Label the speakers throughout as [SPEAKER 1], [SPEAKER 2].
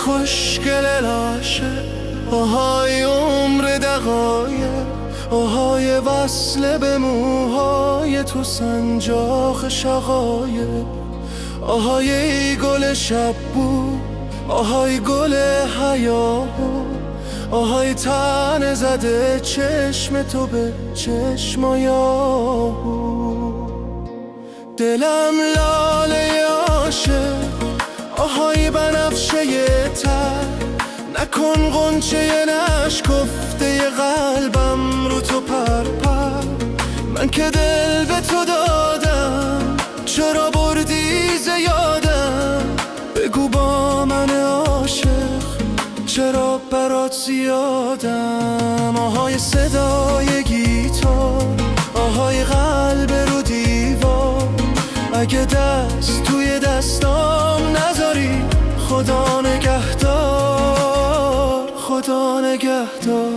[SPEAKER 1] خوشگل لاشه، آهای عمر دقایق، آهای وصل به موهای تو سنجاق شقایق، آهای ای گل شب بود، آهای گل حیاهو، آهای تن زده چشم تو به چشمایاهو. دلم لاله عاشق، آهای بنفشه تر، نکن غنچه نشکفته قلبم رو تو پرپر. من که دل به تو دادم، چرا بردی ز یادم؟ بگو با من عاشق، چرا برات زیادم؟ آهای صدای گیتار، آهای قلب رو دیوار، اگه دست توی دستام نذاری، خدا نگهدار، خدا نگهدار.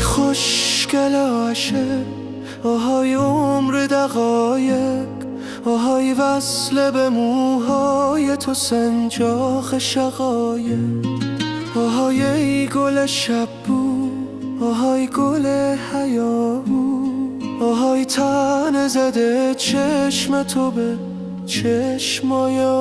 [SPEAKER 1] خوشگل عاشق، آهای عمر دقایق، آهای وصل به موهای تو سنجاق شقایق، آهای ای گل شب بود، آهای گل حیاهو، آهای تن زده چشم تو به چشمایا.